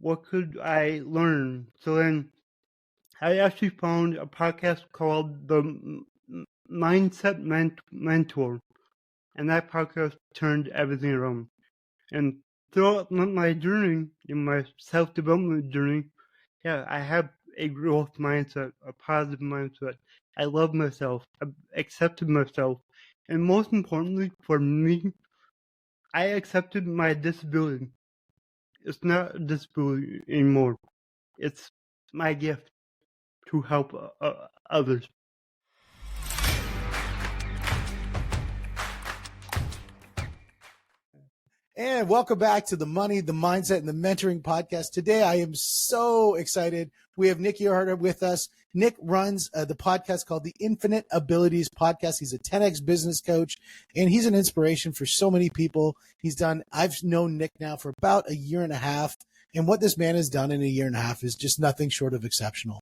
what could I learn? So then I actually found a podcast called the Mindset Mentor, and that podcast turned everything around. And throughout my journey, in my self-development journey, yeah, I have a growth mindset, a positive mindset. I love myself. I've accepted myself. And most importantly, for me, I accepted my disability. It's not a disability anymore. It's my gift to help others. And welcome back to the Money, the Mindset, and the Mentoring podcast. Today, I am so excited. We have Nick Earhart with us. Nick runs the podcast called the Infinite Abilities Podcast. He's a 10X business coach, and he's an inspiration for so many people. I've known Nick now for about a year and a half, and what this man has done in a year and a half is just nothing short of exceptional.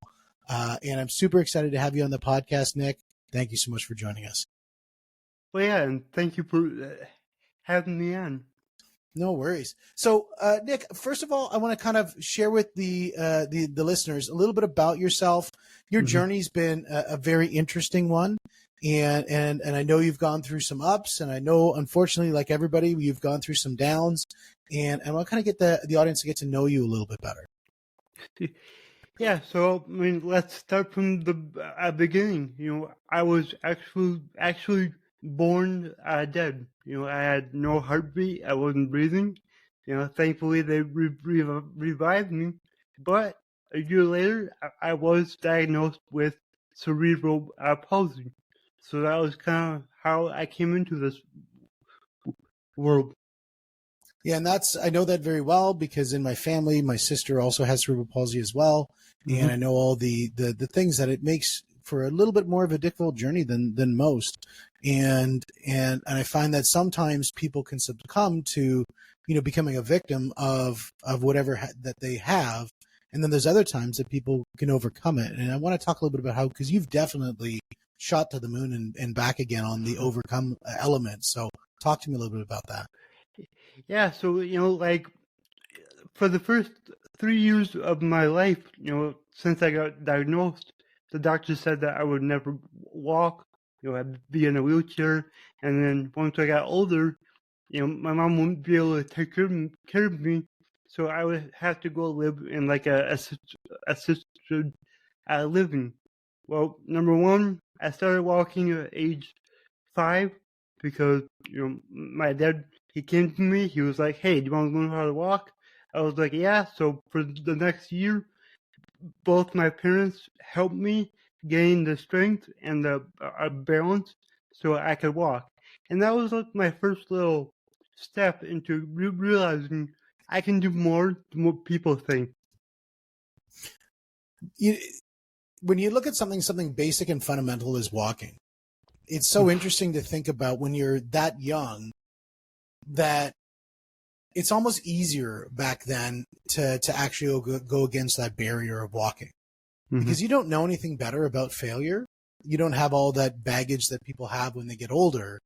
And I'm super excited to have you on the podcast, Nick. Thank you so much for joining us. Well, yeah, and thank you for having me on. No worries. So, Nick, first of all, I want to kind of share with the listeners a little bit about yourself. Your journey's been a very interesting one, and I know you've gone through some ups, and I know, unfortunately, like everybody, you've gone through some downs. And I want to kind of get the audience to get to know you a little bit better. Yeah, so I mean, let's start from the beginning. I was actually born dead. I had no heartbeat. I wasn't breathing. Thankfully they revived me. But a year later, I was diagnosed with cerebral palsy. So that was kind of how I came into this world. Yeah, and I know that very well because in my family, my sister also has cerebral palsy as well. And I know all the things that it makes for a little bit more of a difficult journey than most. And I find that sometimes people can succumb to, becoming a victim of whatever that they have. And then there's other times that people can overcome it. And I want to talk a little bit about how, because you've definitely shot to the moon and back again on the overcome element. So talk to me a little bit about that. Yeah. So, like for the first 3 years of my life, since I got diagnosed, the doctor said that I would never walk, I'd be in a wheelchair. And then once I got older, my mom wouldn't be able to take care of me. So I would have to go live in like a assisted living. Well, number one, I started walking at age 5 because, my dad, he came to me, he was like, hey, do you want to learn how to walk? I was like, yeah. So for the next year, both my parents helped me gain the strength and the balance so I could walk. And that was like my first little step into realizing I can do more than what people think. When you look at something basic and fundamental as walking, it's so interesting to think about when you're that young that it's almost easier back then to actually go against that barrier of walking because you don't know anything better about failure. You don't have all that baggage that people have when they get older,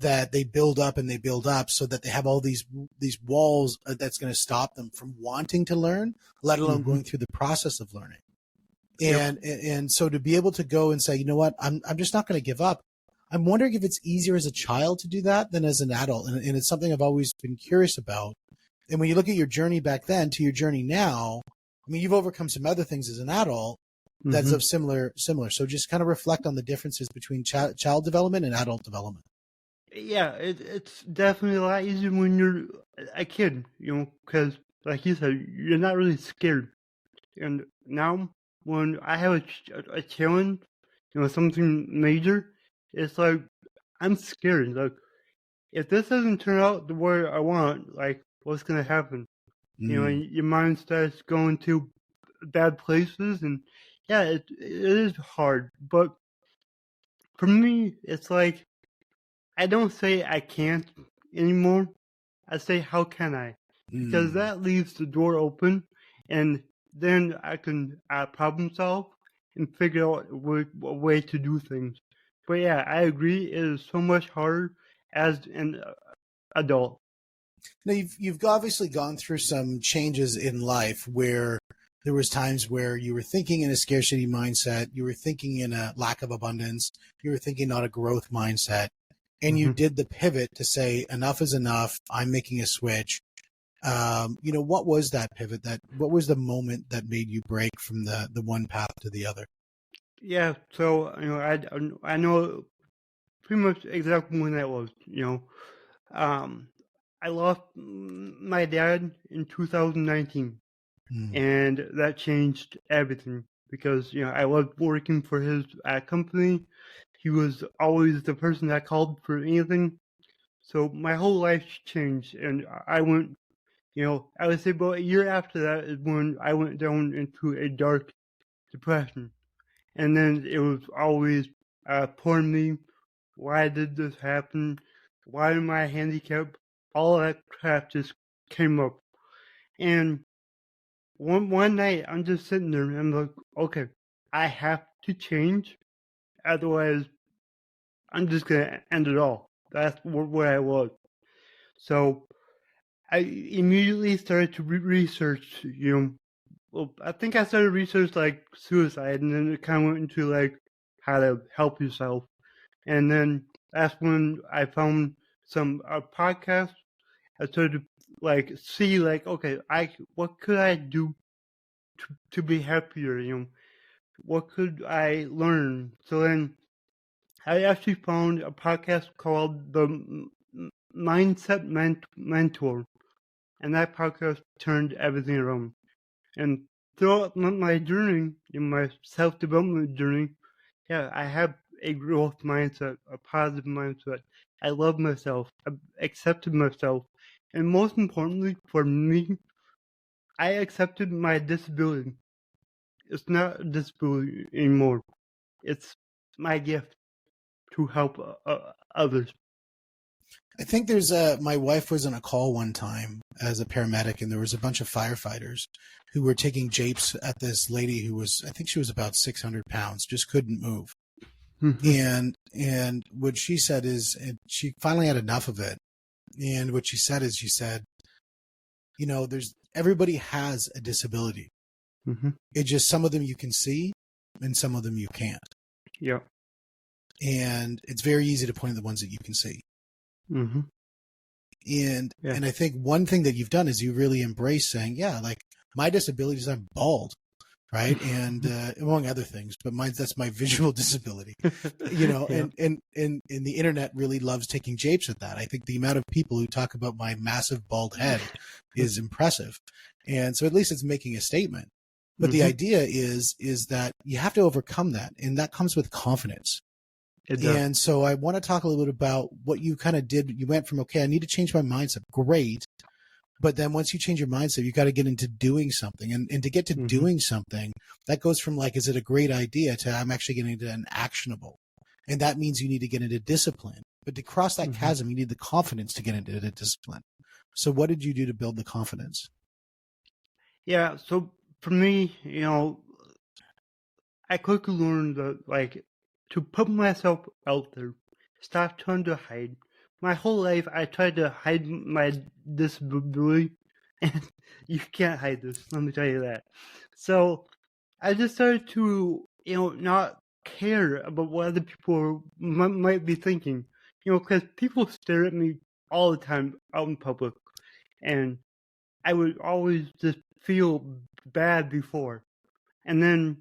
that they build up so that they have all these walls that's going to stop them from wanting to learn, let alone going through the process of learning. And so to be able to go and say, you know what, I'm just not going to give up. I'm wondering if it's easier as a child to do that than as an adult. And it's something I've always been curious about. And when you look at your journey back then to your journey now, I mean, you've overcome some other things as an adult that's of similar. So just kind of reflect on the differences between child development and adult development. Yeah, it's definitely a lot easier when you're a kid, because like you said, you're not really scared. And now when I have a challenge, something major, it's like I'm scared. Like if this doesn't turn out the way I want, like what's gonna happen? Your mind starts going to bad places, and yeah, it is hard. But for me, it's like I don't say I can't anymore. I say how can I? Because that leaves the door open, and then I can problem solve and figure out a way to do things. But yeah, I agree. It is so much harder as an adult. Now you've obviously gone through some changes in life where there was times where you were thinking in a scarcity mindset, you were thinking in a lack of abundance, you were thinking not a growth mindset, and you Hmm. did the pivot to say enough is enough. I'm making a switch. What was that pivot? What was the moment that made you break from the one path to the other? Yeah, so I know pretty much exactly when that was. Um, I lost my dad in 2019, Mm, and that changed everything because I was working for his company. He was always the person that called for anything. So my whole life changed, and I went. I would say about a year after that is when I went down into a dark depression, and then it was always poor me. Why did this happen? Why am I handicapped? All that crap just came up. And one night I'm just sitting there and I'm like, okay, I have to change. Otherwise, I'm just gonna end it all. That's where I was. So I immediately started to research. Well, I think I started research like suicide, and then it kind of went into like how to help yourself. And then that's when I found some podcasts. I started to like see like, okay, what could I do to be happier? What could I learn? So then I actually found a podcast called the Mindset Mentor, and that podcast turned everything around. And throughout my journey, in my self development journey, yeah, I have a growth mindset, a positive mindset. I love myself. I've accepted myself. And most importantly, for me, I accepted my disability. It's not a disability anymore. It's my gift to help others. I think my wife was on a call one time as a paramedic, and there was a bunch of firefighters who were taking japes at this lady who was, I think she was about 600 pounds, just couldn't move. Hmm. And what she said is, and she finally had enough of it. And what she said, everybody has a disability. Hmm. It's just some of them you can see and some of them you can't. Yeah. And it's very easy to point at the ones that you can see. Hmm. And Yeah. and I think one thing that you've done is you really embrace saying, yeah, like my disability is I'm bald, right? And among other things, but that's my visual disability, Yeah. and the internet really loves taking japes at that. I think the amount of people who talk about my massive bald head is impressive. And so at least it's making a statement. But the Hmm. idea is that you have to overcome that, and that comes with confidence. It does. And so I want to talk a little bit about what you kind of did. You went from, okay, I need to change my mindset. Great. But then once you change your mindset, you got to get into doing something. And to get to Hmm. doing something, that goes from like, is it a great idea to I'm actually getting into an actionable. And that means you need to get into discipline. But to cross that Hmm. chasm, you need the confidence to get into the discipline. So what did you do to build the confidence? Yeah. So for me, I quickly learned that, like, to put myself out there, stop trying to hide. My whole life, I tried to hide my disability, and you can't hide this, let me tell you that. So, I just started to, not care about what other people might be thinking. Because people stare at me all the time out in public, and I would always just feel bad before. And then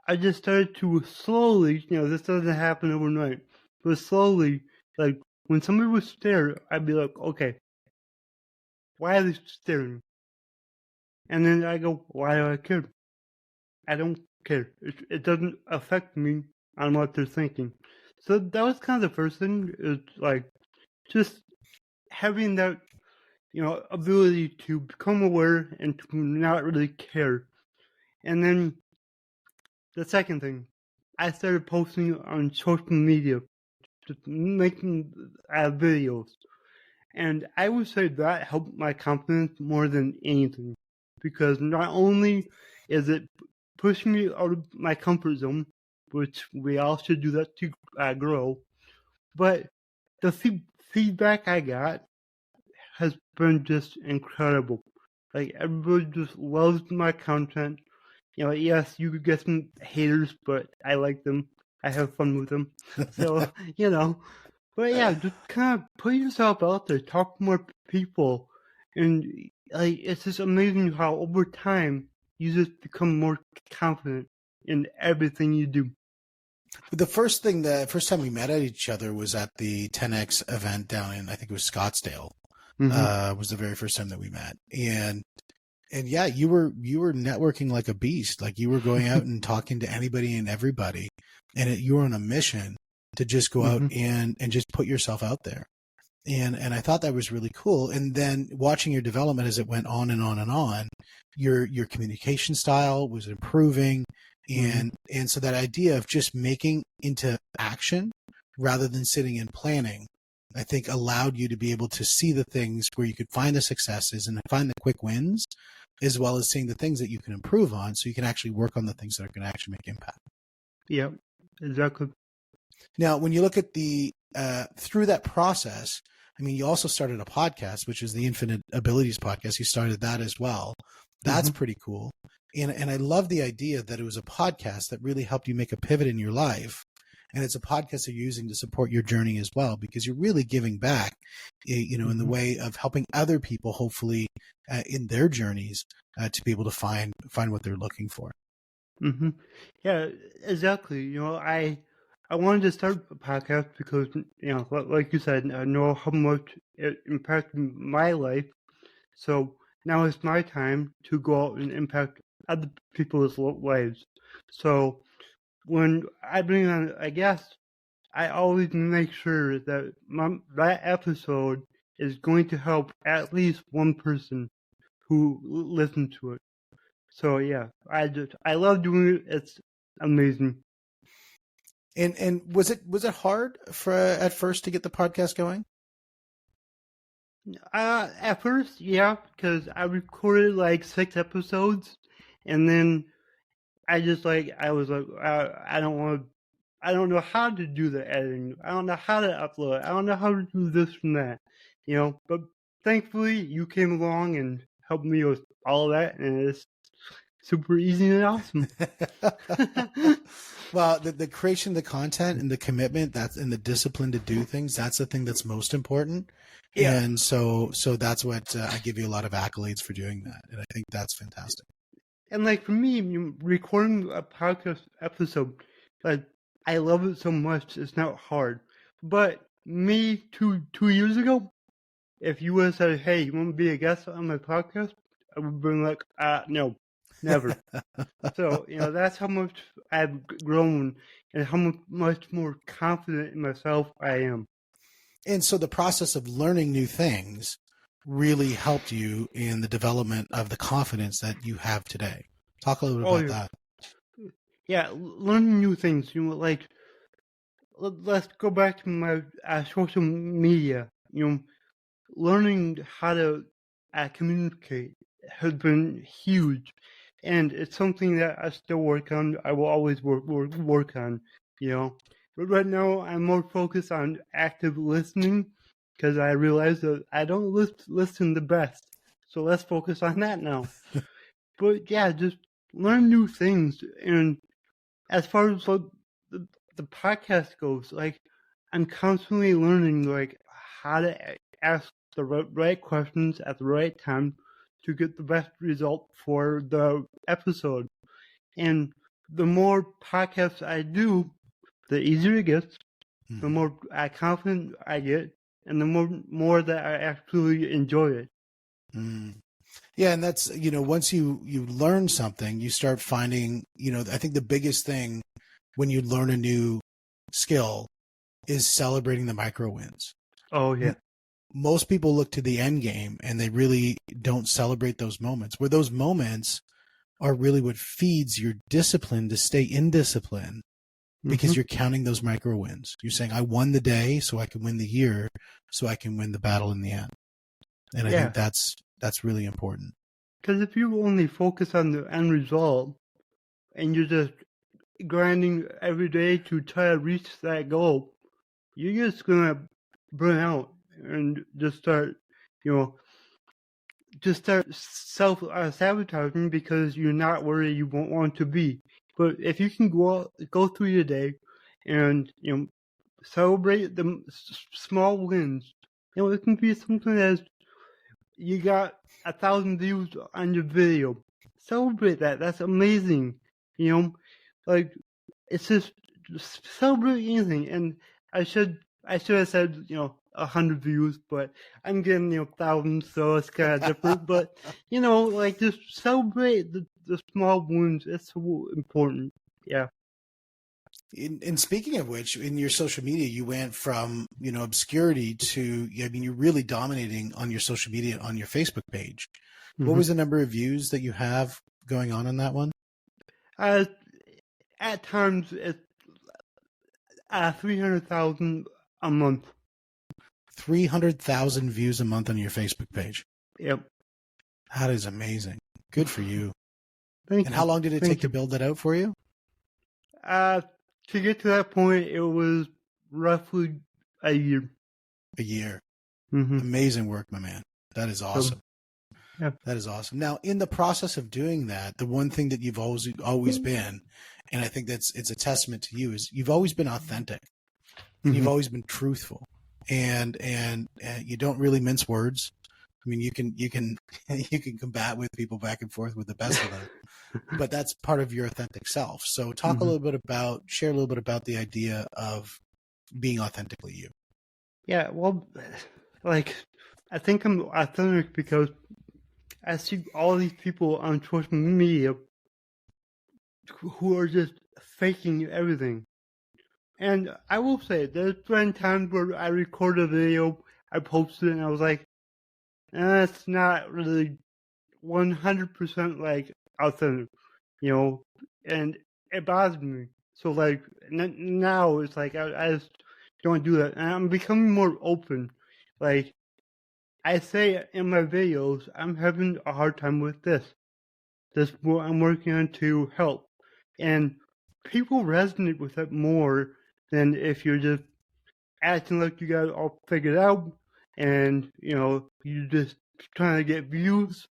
I just started to slowly, this doesn't happen overnight, but slowly, like, when somebody would stare, I'd be like, okay, why are they staring? And then I go, why do I care? I don't care. It doesn't affect me on what they're thinking. So that was kind of the first thing, is like, just having that, ability to become aware and to not really care. And then the second thing, I started posting on social media, just making videos. And I would say that helped my confidence more than anything. Because not only is it pushing me out of my comfort zone, which we all should do that to grow, but the feedback I got has been just incredible. Like, everybody just loves my content. Yes, you could get some haters, but I like them. I have fun with them. So, but yeah, just kind of put yourself out there, talk to more people, and like it's just amazing how over time you just become more confident in everything you do. The first time we met at each other was at the 10X event down in, I think it was Scottsdale. Was the very first time that we met. And yeah, you were networking like a beast. Like, you were going out and talking to anybody and everybody, and you were on a mission to just go out and just put yourself out there. And I thought that was really cool. And then watching your development as it went on and on and on, your communication style was improving. And so that idea of just making into action rather than sitting and planning, I think allowed you to be able to see the things where you could find the successes and find the quick wins, as well as seeing the things that you can improve on, so you can actually work on the things that are going to actually make impact. Yeah, exactly. Now, when you look at the through that process, I mean, you also started a podcast, which is the Infinite Abilities podcast. You started that as well. That's pretty cool. And I love the idea that it was a podcast that really helped you make a pivot in your life. And it's a podcast that you're using to support your journey as well, because you're really giving back, in the way of helping other people, hopefully, in their journeys, to be able to find what they're looking for. Yeah, exactly. I wanted to start a podcast because, like you said, I know how much it impacted my life. So now it's my time to go out and impact other people's lives. So when I bring on a guest, I always make sure that that episode is going to help at least one person who listens to it. So yeah, I love doing it. It's amazing. And was it hard at first to get the podcast going? At first, yeah, because I recorded like 6 episodes, and then I was like, I don't know how to do the editing. I don't know how to upload. I don't know how to do this and that, But thankfully, you came along and helped me with all of that, and it's super easy and awesome. Well, the creation of the content and the commitment, and the discipline to do things, that's the thing that's most important. Yeah. And so that's what I give you a lot of accolades for doing that. And I think that's fantastic. And like for me, recording a podcast episode, like I love it so much, it's not hard. But me two years ago, if you would have said, "Hey, you want to be a guest on my podcast?" I would have been like, no, never. So that's how much I've grown and how much more confident in myself I am. And so the process of learning new things really helped you in the development of the confidence that you have today. Talk a little bit about that. Yeah, learning new things. Like let's go back to my social media. Learning how to communicate has been huge, and it's something that I still work on. I will always work on. But right now I'm more focused on active listening because I realize that I don't listen the best. So let's focus on that now. But yeah, just learn new things. And as far as the podcast goes, like I'm constantly learning like how to ask the right questions at the right time to get the best result for the episode. And the more podcasts I do, the easier it gets, the more confident I get, and the more that I actually enjoy it. Yeah, and that's, once you learn something, you start finding, I think the biggest thing when you learn a new skill is celebrating the micro wins. Oh, yeah. Most people look to the end game and they really don't celebrate those moments, where those moments are really what feeds your discipline to stay in discipline, because you're counting those micro wins. You're saying, I won the day so I can win the year, so I can win the battle in the end. And I think that's really important. Because if you only focus on the end result and you're just grinding every day to try to reach that goal, you're just going to burn out and just start you know, just start self sabotaging because you're not where you want to be. But if you can go through your day, and celebrate the small wins. It can be something as you got 1,000 views on your video. Celebrate that. That's amazing. You know, like it's just celebrate anything. And I should have said 100 views, but I'm getting thousands, so it's kind of different. But like just celebrate the small wins. It's so important. Yeah. And speaking of which, in your social media, you went from obscurity to, I mean, you're really dominating on your social media, on your Facebook page. What was the number of views that you have going on that one? At times it's 300,000 a month. 300,000 views a month on your Facebook page. Yep. That is amazing. Good for you. Thank and you. How long did it take to build that out for you? To get to that point, it was roughly a year. A year. Mm-hmm. Amazing work, my man. That is awesome. Yeah. That is awesome. Now, in the process of doing that, the one thing that you've always been, and I think it's a testament to you, is you've always been authentic. And you've always been truthful, and you don't really mince words. I mean, you can combat with people back and forth with the best of them, but that's part of your authentic self. So share a little bit about the idea of being authentically you. Yeah, well, like, I think I'm authentic because I see all these people on social media who are just faking everything. And I will say, there's been times where I record a video, I posted it, and I was like, it's not really 100% like authentic, and it bothers me. So like now it's like I just don't do that, and I'm becoming more open. Like I say in my videos, I'm having a hard time with this. This what I'm working on to help, and people resonate with it more than if you're just acting like you got it all figured out, and you're just trying to get views.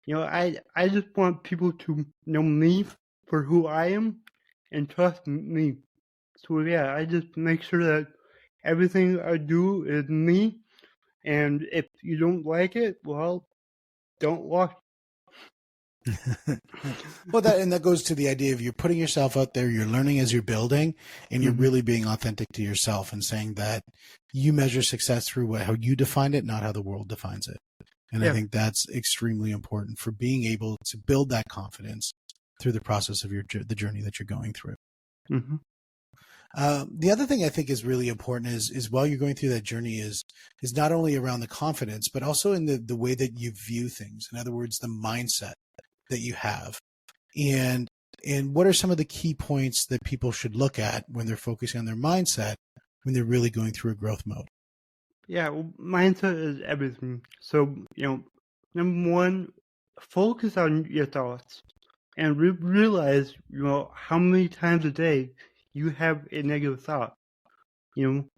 I just want people to know me for who I am and trust me. So yeah, I just make sure that everything I do is me, and if you don't like it, well, don't watch. Well, that goes to the idea of you're putting yourself out there, you're learning as you're building, and you're really being authentic to yourself and saying that you measure success through how you define it, not how the world defines it. And I think that's extremely important for being able to build that confidence through the process of the journey that you're going through. Mm-hmm. The other thing I think is really important is while you're going through that journey is not only around the confidence, but also in the way that you view things. In other words, the mindset that you have. And what are some of the key points that people should look at when they're focusing on their mindset when they're really going through a growth mode? Yeah, well, mindset is everything. So, number one, focus on your thoughts and realize, how many times a day you have a negative thought, and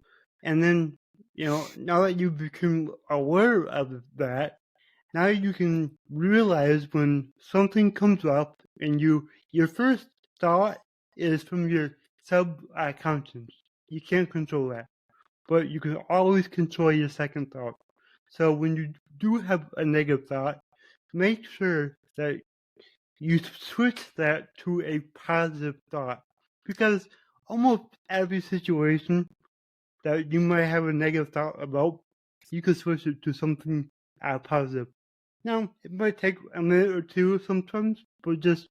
then, now that you've become aware of that, now you can realize when something comes up and your first thought is from your subconscious. You can't control that, but you can always control your second thought. So when you do have a negative thought, make sure that you switch that to a positive thought, because almost every situation that you might have a negative thought about, you can switch it to something positive. Now, it might take a minute or two sometimes, but just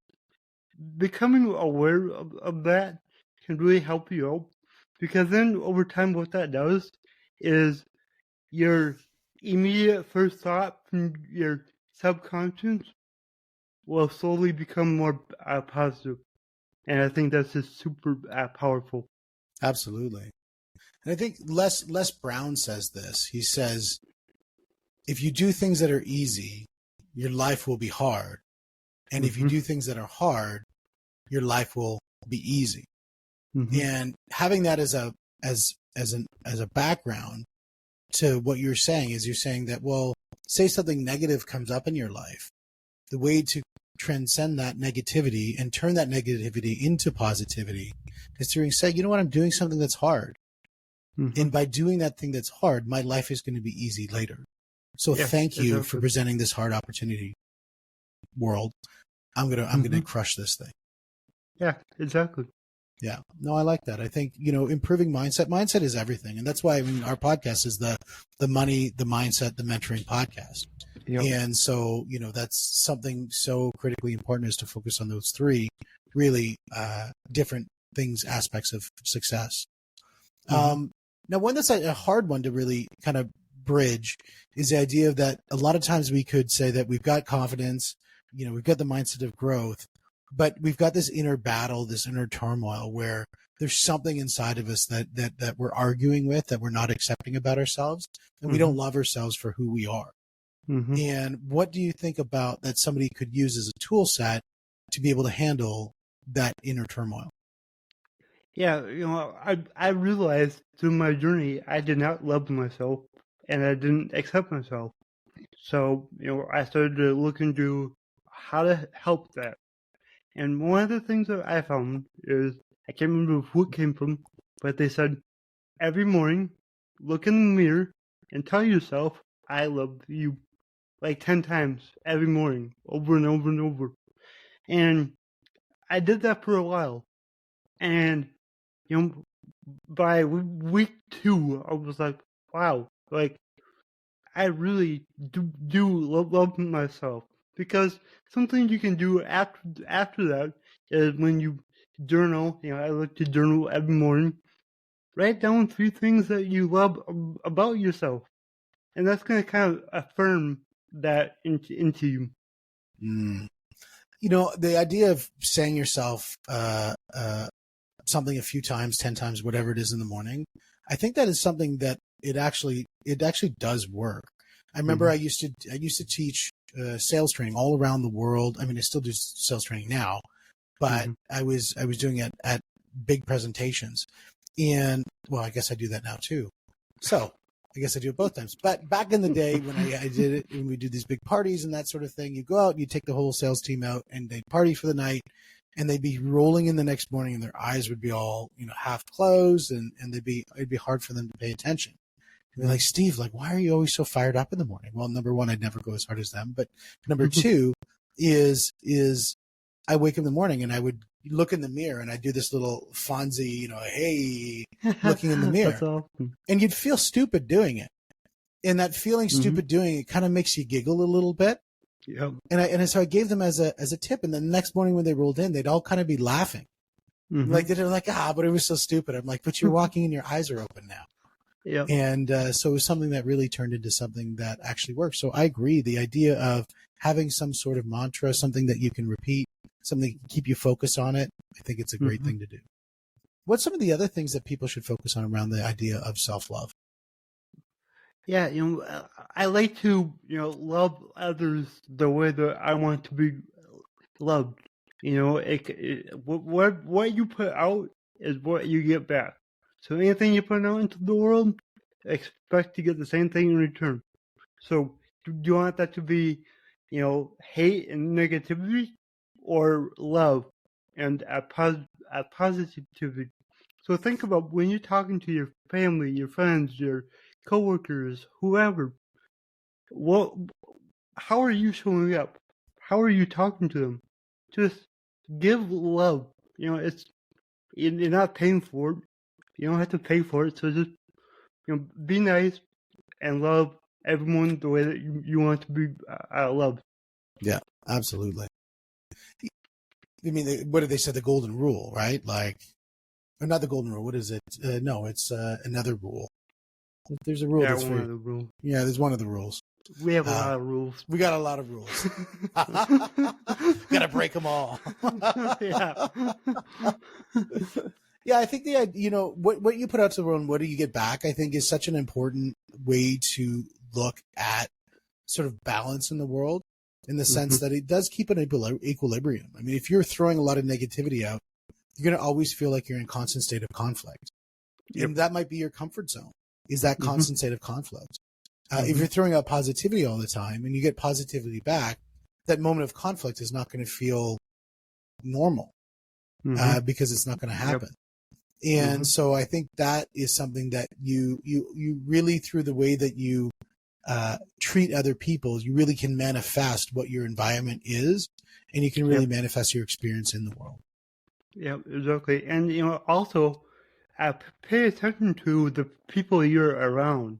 becoming aware of that can really help you out. Because then over time, what that does is your immediate first thought from your subconscious will slowly become more positive. And I think that's just super powerful. Absolutely. And I think Les Brown says this. He says, if you do things that are easy, your life will be hard. And if you do things that are hard, your life will be easy. And having that as a background to what you're saying is you're saying that, well, say something negative comes up in your life, the way to transcend that negativity and turn that negativity into positivity is to say, you know what, I'm doing something that's hard. Mm-hmm. And by doing that thing that's hard, my life is going to be easy later. So thank you for presenting this hard opportunity, world. I'm gonna crush this thing. Yeah, exactly. Yeah, no, I like that. I think, improving mindset is everything. And that's why, our podcast is the money, the mindset, the mentoring podcast. Yep. And so, that's something so critically important, is to focus on those three really different things, aspects of success. Mm-hmm. Now, one that's a hard one to really kind of bridge is the idea of that a lot of times we could say that we've got confidence, we've got the mindset of growth, but we've got this inner battle, this inner turmoil where there's something inside of us that we're arguing with, that we're not accepting about ourselves, and we don't love ourselves for who we are. Mm-hmm. And what do you think about that somebody could use as a tool set to be able to handle that inner turmoil? Yeah, I realized through my journey I did not love myself and I didn't accept myself. So, I started to look into how to help that. And one of the things that I found is, I can't remember who it came from, but they said, every morning, look in the mirror and tell yourself, I love you, like 10 times every morning, over and over and over. And I did that for a while. And, by week 2, I was like, wow, like, I really do love myself. Because something you can do after that is when you journal. I like to journal every morning. Write down 3 things that you love about yourself, and that's going to kind of affirm that into you. The idea of saying yourself something a few times, 10 times, whatever it is in the morning, I think that is something that it actually does work. I remember I used to teach sales training all around the world. I mean, I still do sales training now, but I was doing it at big presentations, and well, I guess I do that now too. So I guess I do it both times. But back in the day when I did it, when we do these big parties and that sort of thing, you go out, you take the whole sales team out, and they'd party for the night, and they'd be rolling in the next morning, and their eyes would be all half closed, and it'd be hard for them to pay attention. And they're like, Steve, like, why are you always so fired up in the morning? Well, number one, I'd never go as hard as them, but number two is I wake up in the morning and I would look in the mirror and I do this little Fonzie, hey, looking in the mirror. That's awesome. And you'd feel stupid doing it. And that feeling stupid doing it kind of makes you giggle a little bit. Yep. And so I gave them as a tip. And then the next morning when they rolled in, they'd all kind of be laughing. Like they're like, but it was so stupid. I'm like, but you're walking and your eyes are open now. Yeah. And so it was something that really turned into something that actually works. So I agree. The idea of having some sort of mantra, something that you can repeat, something that can keep you focused on it, I think it's a great thing to do. What's some of the other things that people should focus on around the idea of self-love? Yeah, I like to, love others the way that I want to be loved. What you put out is what you get back. So anything you put out into the world, expect to get the same thing in return. So do you want that to be, hate and negativity, or love and a positivity? So think about when you're talking to your family, your friends, your coworkers, whoever. How are you showing up? How are you talking to them? Just give love. You're not paying for it. You don't have to pay for it. So just be nice and love everyone the way that you want to be loved. Yeah, absolutely. I mean, what did they say? The golden rule, right? Like, or not the golden rule. What is it? No, it's another rule. There's a rule. Yeah, that's one of the rules. Yeah, there's one of the rules. We have a lot of rules. We got a lot of rules. Got to break them all. Yeah. Yeah, I think what you put out to the world and what do you get back, I think is such an important way to look at sort of balance in the world, in the sense that it does keep an equilibrium. I mean, if you're throwing a lot of negativity out, you're going to always feel like you're in a constant state of conflict. Yep. And that might be your comfort zone, is that constant state of conflict. If you're throwing out positivity all the time and you get positivity back, that moment of conflict is not going to feel normal because it's not going to happen. Yep. And so I think that is something that you really, through the way that you treat other people, you really can manifest what your environment is, and you can really manifest your experience in the world. Yeah, exactly. And, also pay attention to the people you're around.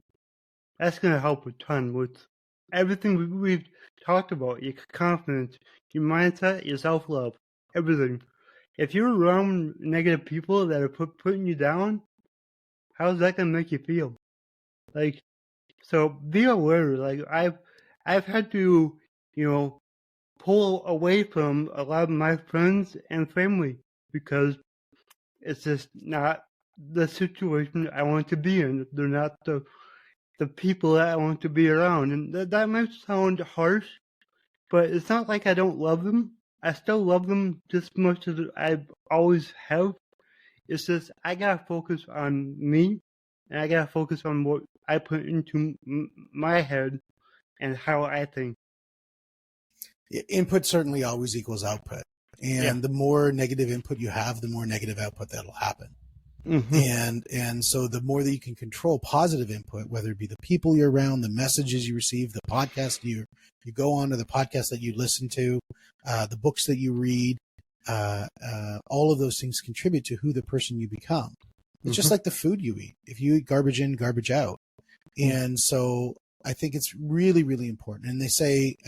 That's going to help a ton with everything we've talked about, your confidence, your mindset, your self-love, everything. If you're around negative people that are putting you down, how's that going to make you feel? Like, so be aware. Like, I've had to, pull away from a lot of my friends and family because it's just not the situation I want to be in. They're not the people that I want to be around. And that might sound harsh, but it's not like I don't love them. I still love them just as much as I always have. It's just I gotta focus on me, and I gotta focus on what I put into my head and how I think. Input certainly always equals output. And the more negative input you have, the more negative output that'll happen. And so the more that you can control positive input, whether it be the people you're around, the messages you receive, the podcast you go on to, the podcast that you listen to, the books that you read, all of those things contribute to who the person you become. It's just like the food you eat. If you eat garbage in, garbage out. And so I think it's really, really important. And they say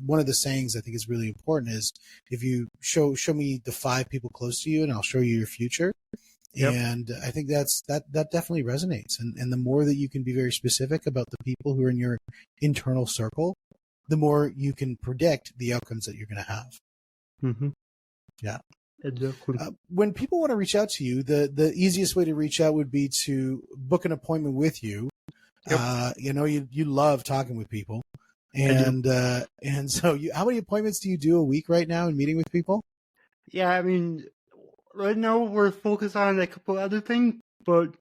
one of the sayings I think is really important is, if you show me the 5 people close to you, and I'll show you your future. Yep. And I think that definitely resonates. And the more that you can be very specific about the people who are in your internal circle, the more you can predict the outcomes that you're going to have. Yeah. Exactly. When people want to reach out to you, the easiest way to reach out would be to book an appointment with you. Yep. You love talking with people, and so how many appointments do you do a week right now in meeting with people? Yeah, I mean, right now we're focused on a couple other things, but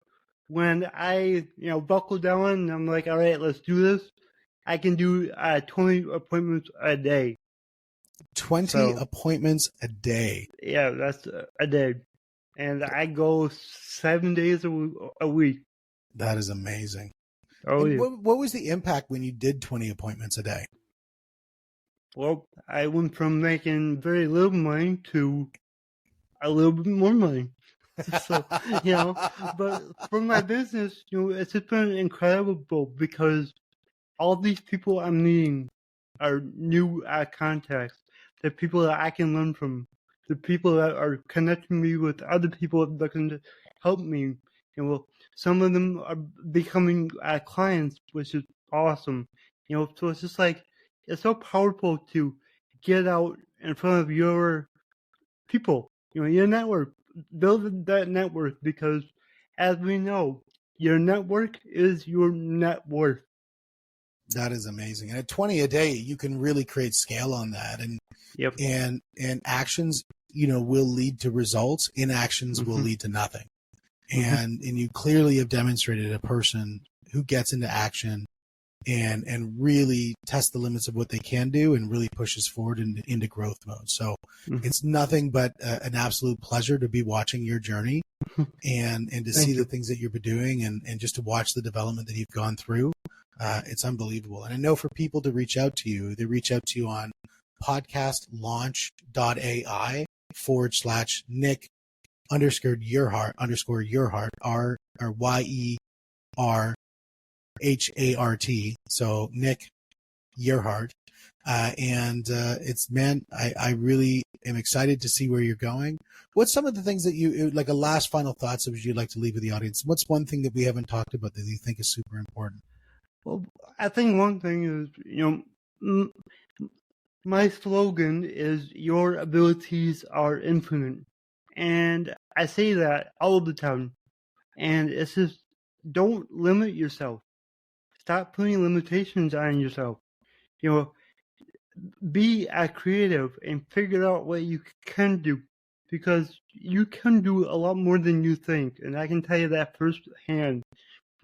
when I, buckle down and I'm like, all right, let's do this, I can do 20 appointments a day. 20 appointments a day? Yeah, that's a day. And I go 7 days a week. That is amazing. Oh, yeah. What was the impact when you did 20 appointments a day? Well, I went from making very little money to a little bit more money. So, but for my business, it's just been incredible because all these people I'm meeting are new contacts. They're people that I can learn from. The people that are connecting me with other people that can help me. Some of them are becoming clients, which is awesome. So it's just like, it's so powerful to get out in front of your people, your network, build that network, because as we know, your network is your net worth. That is amazing. And at 20 a day, you can really create scale on that. And and actions, will lead to results. Inactions will lead to nothing. And you clearly have demonstrated a person who gets into action and really tests the limits of what they can do and really pushes forward into growth mode. So it's nothing but an absolute pleasure to be watching your journey and to see the things that you've been doing and just to watch the development that you've gone through. It's unbelievable. And I know for people to reach out to you, they reach out to you on podcastlaunch.ai/Nick_Yerhart, RYERHART. So Nick Yerhart. I really am excited to see where you're going. What's some of the things that you, like a last final thoughts that you'd like to leave with the audience? What's one thing that we haven't talked about that you think is super important? Well, I think one thing is, my slogan is, your abilities are infinite. And I say that all the time. And it's just, don't limit yourself. Stop putting limitations on yourself. Be creative and figure out what you can do, because you can do a lot more than you think. And I can tell you that firsthand.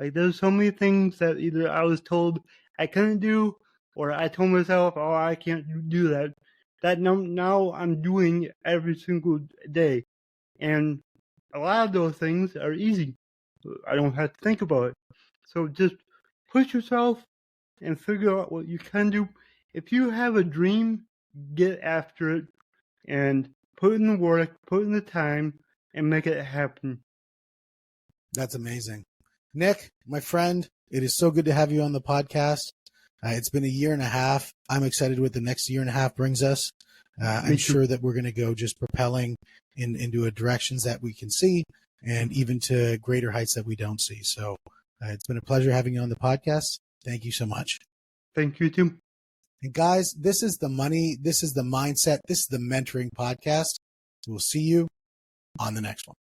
Like, there's so many things that either I was told I couldn't do, or I told myself, oh, I can't do that. That now I'm doing every single day. And a lot of those things are easy. I don't have to think about it. So just push yourself and figure out what you can do. If you have a dream, get after it and put in the work, put in the time, and make it happen. That's amazing. Nick, my friend, it is so good to have you on the podcast. It's been a year and a half. I'm excited what the next year and a half brings us. I'm sure that we're going to go just propelling into directions that we can see and even to greater heights that we don't see. So it's been a pleasure having you on the podcast. Thank you so much. Thank you, Tim. And guys, this is the money. This is the mindset. This is the mentoring podcast. We'll see you on the next one.